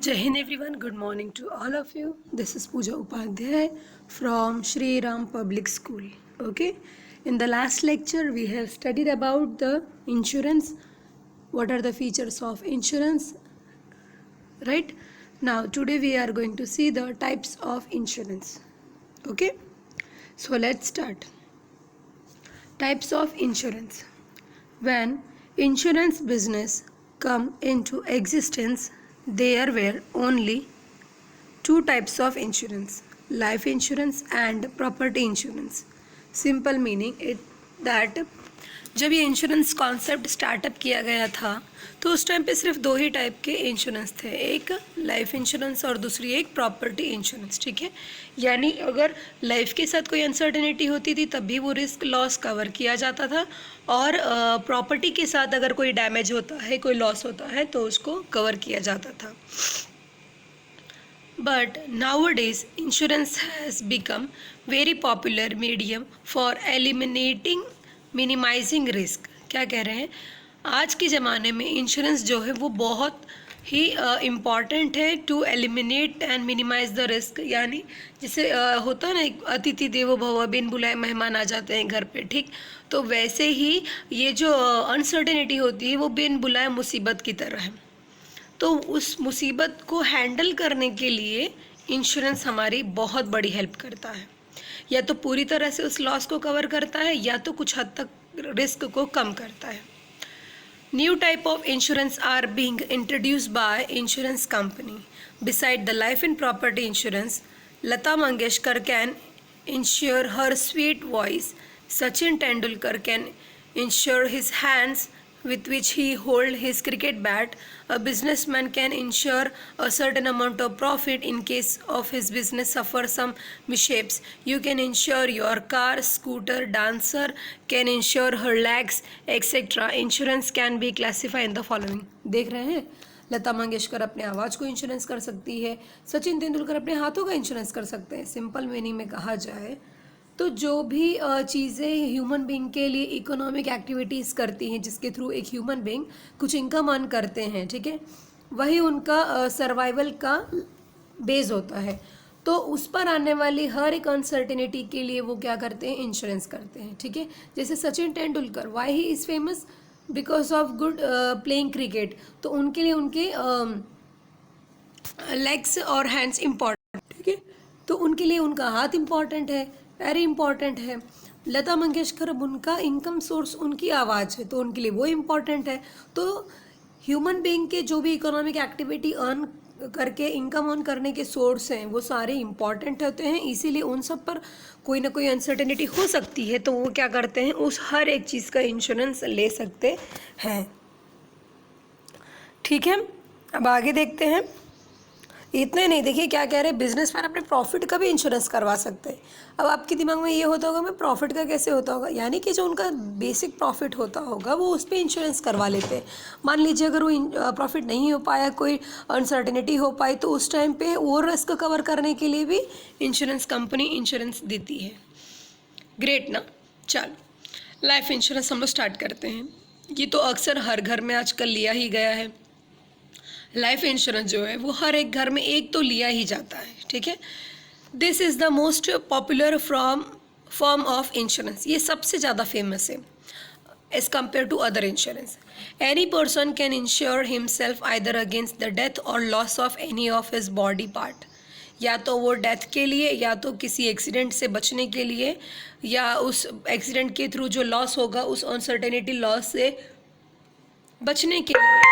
Jai Hind everyone, good morning to all of you. This is Pooja Upadhyay from Shri Ram Public School. Okay, in the last lecture we have studied about the insurance. What are the features of insurance? Right now, today we are going to see the types of insurance. Okay, so let's start. Types of insurance. When insurance business come into existence, there were only two types of insurance, life insurance and property insurance. Simple meaning it that जब ये insurance concept startup किया गया था तो उस time पे सिर्फ दो ही टाइप के इंश्योरेंस थे, एक लाइफ इंश्योरेंस और दूसरी एक प्रॉपर्टी इंश्योरेंस. ठीक है, यानी अगर लाइफ के साथ कोई अनसर्टेनिटी होती थी तब भी वो रिस्क लॉस कवर किया जाता था, और प्रॉपर्टी के साथ अगर कोई डैमेज होता है, कोई लॉस होता है तो उसको कवर किया जाता था. But nowadays, insurance has become very popular medium for minimizing risk. क्या कह रहे हैं, आज के ज़माने में इंश्योरेंस जो है वो बहुत ही इम्पॉर्टेंट है to eliminate and minimise the risk. यानी जैसे होता है ना, एक अतिथि देवो भव, बिन बुलाए मेहमान आ जाते हैं घर पे. ठीक, तो वैसे ही ये जो अनसर्टेनिटी होती है वो बिन बुलाए मुसीबत की तरह है. तो उस मुसीबत को हैंडल करने के लिए इंश्योरेंस हमारी बहुत बड़ी हेल्प करता है. या तो पूरी तरह से उस लॉस को कवर करता है या तो कुछ हद तक रिस्क को कम करता है. New type of insurance are being introduced by insurance company. Beside the life and property insurance, Lata Mangeshkar can insure her sweet voice. Sachin Tendulkar can insure his hands with which he hold his cricket bat. A businessman can insure a certain amount of profit in case of his business suffer some mishaps. You can insure your car, scooter, dancer can insure her legs, etc. Insurance can be classified in the following. देख रहे हैं, लता मंगेशकर अपने आवाज़ को insurance कर सकती है, सचिन तेंदुलकर अपने हाथों का इंश्योरेंस कर सकते हैं. सिंपल मीनिंग में कहा जाए तो जो भी चीज़ें ह्यूमन बीइंग के लिए इकोनॉमिक एक्टिविटीज़ करती हैं, जिसके थ्रू एक ह्यूमन बीइंग कुछ इनकम अर्न करते हैं, ठीक है, वही उनका सर्वाइवल का बेस होता है. तो उस पर आने वाली हर एक अनसर्टेनिटी के लिए वो क्या करते हैं, इंश्योरेंस करते हैं. ठीक है, जैसे Sachin Tendulkar, why he is famous because of good playing cricket. तो उनके लिए उनके लेग्स और हैंड्स इम्पॉर्टेंट. ठीक है, तो उनके लिए उनका हाथ इम्पॉर्टेंट है, वेरी इंपॉर्टेंट है. लता मंगेशकर, अब उनका इनकम सोर्स उनकी आवाज़ है तो उनके लिए वो इम्पॉर्टेंट है. तो ह्यूमन बीइंग के जो भी इकोनॉमिक एक्टिविटी अर्न करके इनकम अर्न करने के सोर्स हैं वो सारे इम्पॉर्टेंट होते हैं. इसीलिए उन सब पर कोई ना कोई अनसर्टेनिटी हो सकती है तो वो क्या करते हैं, उस हर एक चीज़ का इंश्योरेंस ले सकते हैं. ठीक है, अब आगे देखते हैं. इतने नहीं, देखिए क्या कह रहे हैं, बिजनेसमैन अपने प्रॉफिट का भी इंश्योरेंस करवा सकते हैं. अब आपके दिमाग में ये होता होगा मैं प्रॉफिट का कैसे होता होगा, यानी कि जो उनका बेसिक प्रॉफिट होता होगा वो उस पर इंश्योरेंस करवा लेते हैं. मान लीजिए अगर वो प्रॉफिट नहीं हो पाया, कोई अनसर्टेनिटी हो पाई, तो उस टाइम पे वो रिस्क कवर करने के लिए भी इंश्योरेंस कंपनी इंश्योरेंस देती है. ग्रेट ना. चलो लाइफ इंश्योरेंस हम लोग स्टार्ट करते हैं. ये तो अक्सर हर घर में आजकल लिया ही गया है. लाइफ इंश्योरेंस जो है वो हर एक घर में एक तो लिया ही जाता है. ठीक है, this is the most popular form of insurance. ये सबसे ज़्यादा फेमस है as compare to other insurance. Any person can insure himself either against the death और loss of any of his body part. या तो वो डेथ के लिए, या तो किसी एक्सीडेंट से बचने के लिए, या उस एक्सीडेंट के थ्रू जो लॉस होगा उस अनसर्टेनिटी लॉस से बचने के लिए.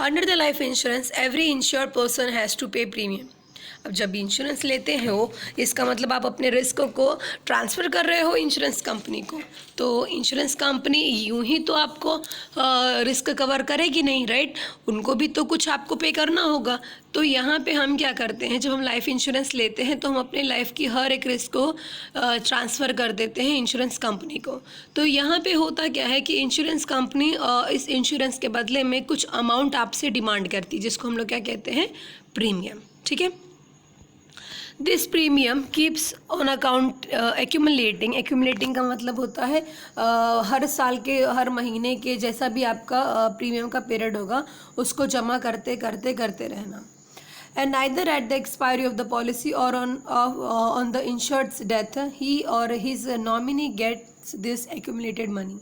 Under the life insurance every insured person has to pay premium. अब जब इंश्योरेंस लेते हो इसका मतलब आप अपने रिस्क को ट्रांसफ़र कर रहे हो इंश्योरेंस कंपनी को. तो इंश्योरेंस कंपनी यूं ही तो आपको रिस्क कवर करेगी नहीं, राइट. उनको भी तो कुछ आपको पे करना होगा. तो यहाँ पे हम क्या करते हैं, जब हम लाइफ इंश्योरेंस लेते हैं तो हम अपने लाइफ की हर एक रिस्क को ट्रांसफ़र कर देते हैं इंश्योरेंस कंपनी को. तो यहाँ पे होता क्या है कि इंश्योरेंस कंपनी इस इंश्योरेंस के बदले में कुछ अमाउंट आपसे डिमांड करती है, जिसको हम लोग क्या कहते हैं, प्रीमियम. ठीक है, this premium keeps on account accumulating का मतलब होता है हर साल के हर महीने के जैसा भी आपका प्रीमियम का पीरियड होगा उसको जमा करते करते करते रहना। And neither at the expiry of the policy or on the insured's death he or his nominee gets this accumulated money।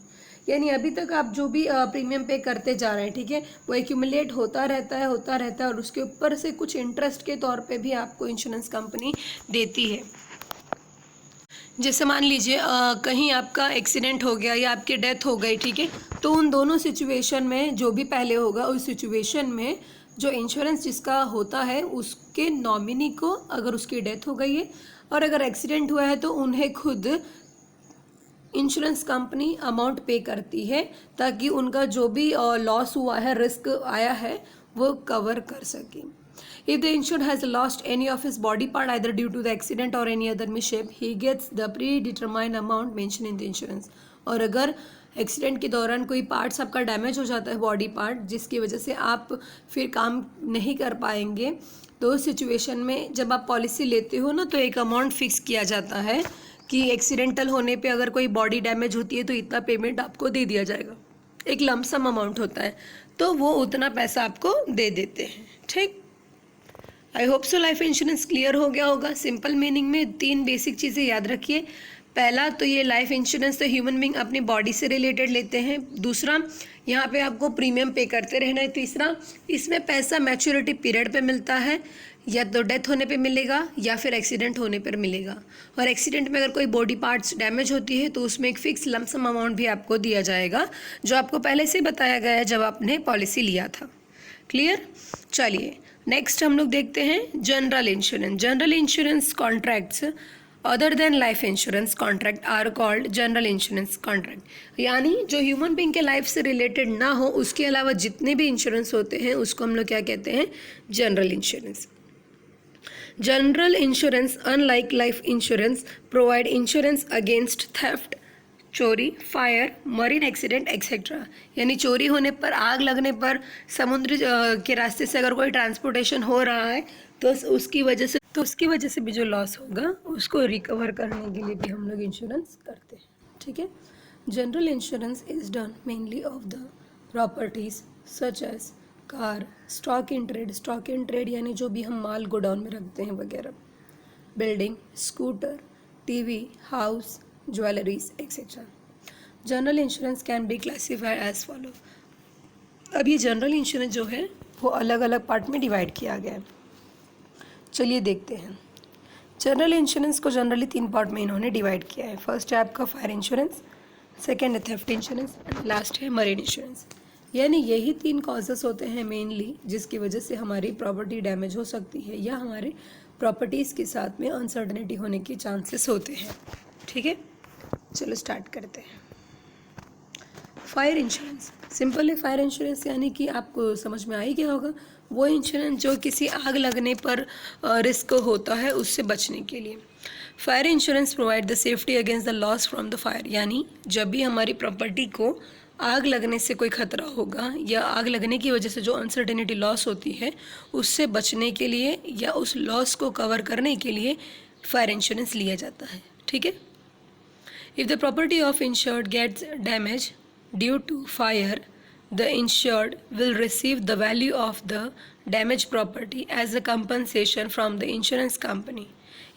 यानी अभी तक आप जो भी प्रीमियम पे करते जा रहे हैं, ठीक है, वो एक्यूमुलेट होता रहता है और उसके ऊपर से कुछ इंटरेस्ट के तौर पे भी आपको इंश्योरेंस कंपनी देती है। जैसे मान लीजिए कहीं आपका एक्सीडेंट हो गया या आपकी डेथ हो गई, ठीक है, तो उन दोनों सिचुएशन में जो भी पहले होगा उस सिचुएशन में जो इंश्योरेंस जिसका होता है उसके नॉमिनी को अगर उसकी डेथ हो गई है और अगर एक्सीडेंट हुआ है तो उन्हें खुद इंश्योरेंस कंपनी अमाउंट पे करती है ताकि उनका जो भी लॉस हुआ है, रिस्क आया है, वो कवर कर सके। If the insured has lost any of his body part either due to the accident or any other mishap, he gets the predetermined amount mentioned in the insurance। और अगर accident के दौरान कोई पार्ट्स आपका damage हो जाता है, body part, जिसकी वजह से आप फिर काम नहीं कर पाएंगे, तो उस सिचुएशन में जब आप पॉलिसी लेते हो ना तो एक अमाउंट फिक्स किया जाता है कि एक्सीडेंटल होने पे अगर कोई बॉडी डैमेज होती है तो इतना पेमेंट आपको दे दिया जाएगा। एक लमसम अमाउंट होता है तो वो उतना पैसा आपको दे देते हैं। ठीक, I hope so life insurance clear हो गया होगा। सिंपल मीनिंग में 3 बेसिक चीज़ें याद रखिए। पहला तो ये लाइफ इंश्योरेंस तो ह्यूमन बींग अपनी बॉडी से रिलेटेड लेते हैं। दूसरा, यहाँ पे आपको प्रीमियम पे करते रहना है। तीसरा, इसमें पैसा मैच्योरिटी पीरियड पे मिलता है, या तो डेथ होने पे मिलेगा या फिर एक्सीडेंट होने पर मिलेगा। और एक्सीडेंट में अगर कोई बॉडी पार्ट्स डैमेज होती है तो उसमें एक फिक्स लमसम अमाउंट भी आपको दिया जाएगा जो आपको पहले से बताया गया है जब आपने पॉलिसी लिया था। क्लियर? चलिए नेक्स्ट हम लोग देखते हैं general insurance. General insurance contracts other than life insurance contract are called general insurance contract. यानी जो ह्यूमन बींग के लाइफ से रिलेटेड ना हो उसके अलावा जितने भी इंश्योरेंस होते हैं उसको हम लोग क्या कहते हैं? General insurance. General insurance unlike life insurance provide insurance against theft, चोरी, फायर, मरीन एक्सीडेंट एक्सेट्रा। यानी चोरी होने पर, आग लगने पर, समुद्र के रास्ते से अगर कोई ट्रांसपोर्टेशन हो रहा है तो उसकी वजह से भी जो लॉस होगा उसको रिकवर करने के लिए भी हम लोग इंश्योरेंस करते हैं। ठीक है। General insurance is done mainly of the properties such as car, stock in trade यानी जो भी हम माल गोडाउन में रखते हैं वगैरह, building, scooter, TV, house, jewelleries etcetera. General insurance can be classified as follow. अब ये जनरल इंश्योरेंस जो है वो अलग अलग पार्ट में डिवाइड किया गया है। चलिए देखते हैं। जनरल इंश्योरेंस को जनरली 3 पार्ट में इन्होंने डिवाइड किया है। फर्स्ट है आपका फायर इंश्योरेंस, सेकेंड है थेफ्ट इंश्योरेंस एंड लास्ट है मरीन इंश्योरेंस। यानी यही 3 कॉजेस होते हैं मेनली जिसकी वजह से हमारी प्रॉपर्टी डैमेज हो सकती है या हमारे प्रॉपर्टीज़ के साथ में अनसर्टनिटी होने के चांसेस होते हैं। ठीक है, चलो स्टार्ट करते हैं। फायर इंश्योरेंस सिंपल है। फायर इंश्योरेंस यानी कि आपको समझ में आ ही गया होगा, वो इंश्योरेंस जो किसी आग लगने पर रिस्क होता है उससे बचने के लिए। Fire insurance provide the safety against the loss from the fire. यानी जब भी हमारी प्रॉपर्टी को आग लगने से कोई खतरा होगा या आग लगने की वजह से जो अनसर्टेनिटी लॉस होती है उससे बचने के लिए या उस लॉस को कवर करने के लिए फायर इंश्योरेंस लिया जाता है। ठीक है। If the property of insured gets damaged due to fire, the insured will receive the value of the damaged property as a compensation from the insurance company।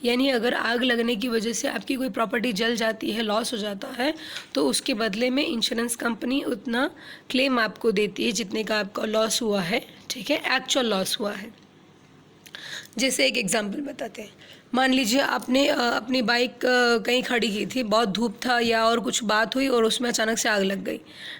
यानी अगर आग लगने की वजह से आपकी कोई प्रॉपर्टी जल जाती है, लॉस हो जाता है, तो उसके बदले में इंश्योरेंस कंपनी उतना क्लेम आपको देती है जितने का आपका लॉस हुआ है। ठीक है, एक्चुअल लॉस हुआ है। जैसे एक एग्जांपल बताते हैं। मान लीजिए आपने अपनी बाइक कहीं खड़ी की थी, बहुत धूप था या और कुछ बात हुई और उसमें अचानक से आग लग गई,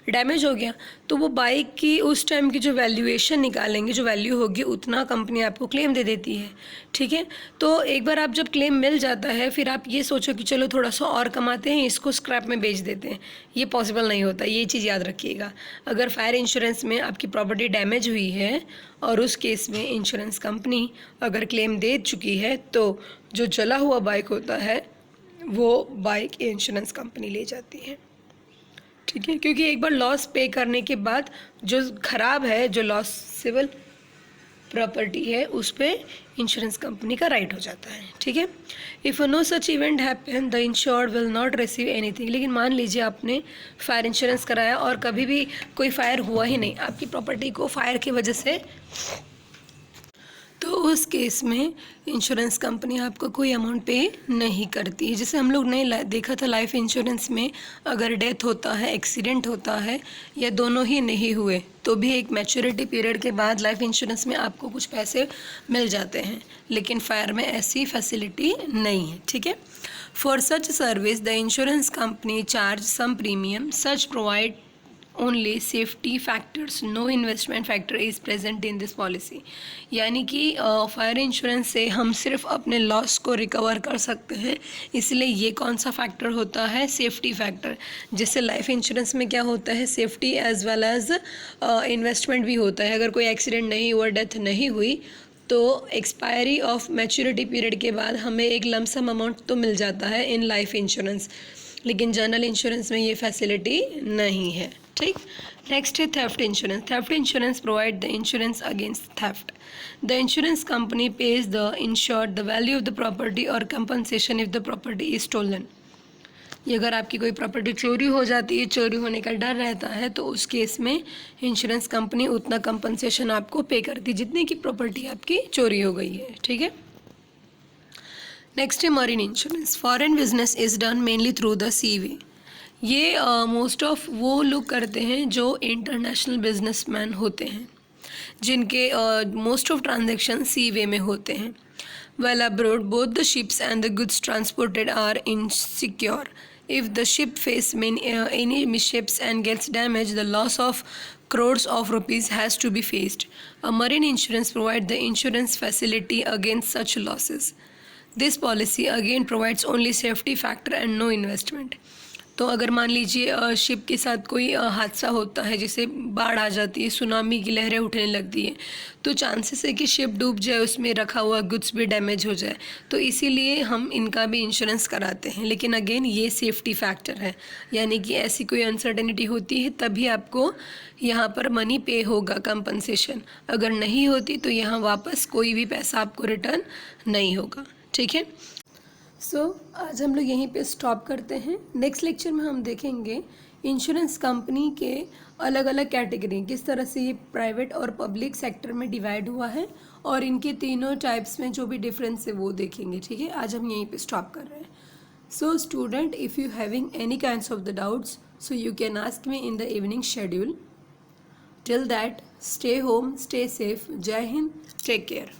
डैमेज हो गया, तो वो बाइक की उस टाइम की जो वैल्यूएशन निकालेंगे, जो वैल्यू होगी उतना कंपनी आपको क्लेम दे देती है। ठीक है, तो एक बार आप जब क्लेम मिल जाता है फिर आप ये सोचो कि चलो थोड़ा सा और कमाते हैं, इसको स्क्रैप में बेच देते हैं, ये पॉसिबल नहीं होता। ये चीज़ याद रखिएगा। अगर फायर इंश्योरेंस में आपकी प्रॉपर्टी डैमेज हुई है और उस केस में इंश्योरेंस कंपनी अगर क्लेम दे चुकी है तो जो जला हुआ बाइक होता है वो बाइक इंश्योरेंस कंपनी ले जाती है। ठीक है, क्योंकि एक बार लॉस पे करने के बाद जो ख़राब है, जो लॉस सिविल प्रॉपर्टी है उस पर इंश्योरेंस कंपनी का राइट हो जाता है, ठीक है। If no such event happen the insured will not receive anything. लेकिन मान लीजिए आपने फायर इंश्योरेंस कराया और कभी भी कोई फायर हुआ ही नहीं, आपकी प्रॉपर्टी को फायर की वजह से, तो उस केस में इंश्योरेंस कंपनी आपको कोई अमाउंट पे नहीं करती है। जैसे हम लोग ने देखा था लाइफ इंश्योरेंस में, अगर डेथ होता है, एक्सीडेंट होता है या दोनों ही नहीं हुए तो भी एक मैच्योरिटी पीरियड के बाद लाइफ इंश्योरेंस में आपको कुछ पैसे मिल जाते हैं, लेकिन फायर में ऐसी फैसिलिटी नहीं है, ठीक है। For such service the insurance company charge some premium such provide only safety factors, no investment factor is present in this policy. यानी कि फायर इंश्योरेंस से हम सिर्फ अपने लॉस को रिकवर कर सकते हैं, इसलिए ये कौन सा फैक्टर होता है, सेफ्टी फैक्टर। जैसे लाइफ इंश्योरेंस में क्या होता है, safety as well as investment भी होता है। अगर कोई एक्सीडेंट नहीं हुआ, डेथ नहीं हुई, तो एक्सपायरी ऑफ मैच्योरिटी पीरियड के बाद हमें एक लमसम अमाउंट तो मिल जाता है इन लाइफ इंश्योरेंस, लेकिन जनरल इंश्योरेंस में ये फैसिलिटी नहीं है, ठीक। नेक्स्ट है theft insurance. Theft insurance provide the insurance against theft. The insurance company pays the insured the value of the property और compensation if the property is stolen. ये अगर आपकी कोई प्रॉपर्टी चोरी हो जाती है, चोरी होने का डर रहता है, तो उस केस में इंश्योरेंस कंपनी उतना कंपनसेशन आपको पे करती है जितनी की प्रॉपर्टी आपकी चोरी हो गई है, ठीक है। नेक्स्ट है marine insurance. Foreign business is done mainly through the sea way. ये मोस्ट ऑफ वो लोग करते हैं जो इंटरनेशनल बिजनेसमैन होते हैं, जिनके most of transaction sea way में होते हैं। Well abroad both the ships and the goods transported are insecure. If the ship face any mishaps and gets damage the loss of crores of rupees has to be faced. A marine insurance provides the insurance facility against such losses. This policy again provides only safety factor and no investment. तो अगर मान लीजिए ship के साथ कोई हादसा होता है, जैसे बाढ़ आ जाती है, सुनामी की लहरें उठने लगती है, तो चांसेस है कि शिप डूब जाए, उसमें रखा हुआ गुड्स भी डैमेज हो जाए, तो इसीलिए हम इनका भी इंश्योरेंस कराते हैं। लेकिन अगेन ये सेफ्टी फैक्टर है, यानी कि ऐसी कोई अनसर्टेनिटी होती है तभी आपको यहाँ पर मनी पे होगा, कंपनसेशन। अगर नहीं होती तो यहाँ वापस कोई भी पैसा आपको रिटर्न नहीं होगा, ठीक है। आज हम लोग यहीं पे स्टॉप करते हैं। नेक्स्ट लेक्चर में हम देखेंगे इंश्योरेंस कंपनी के अलग अलग कैटेगरी, किस तरह से ये प्राइवेट और पब्लिक सेक्टर में डिवाइड हुआ है, और इनके तीनों टाइप्स में जो भी डिफरेंस है वो देखेंगे, ठीक है। आज हम यहीं पे स्टॉप कर रहे हैं। So student, if you having any kinds of the doubts, so you can ask me in the evening schedule. Till that, stay home, stay safe. जय हिंद, टेक केयर।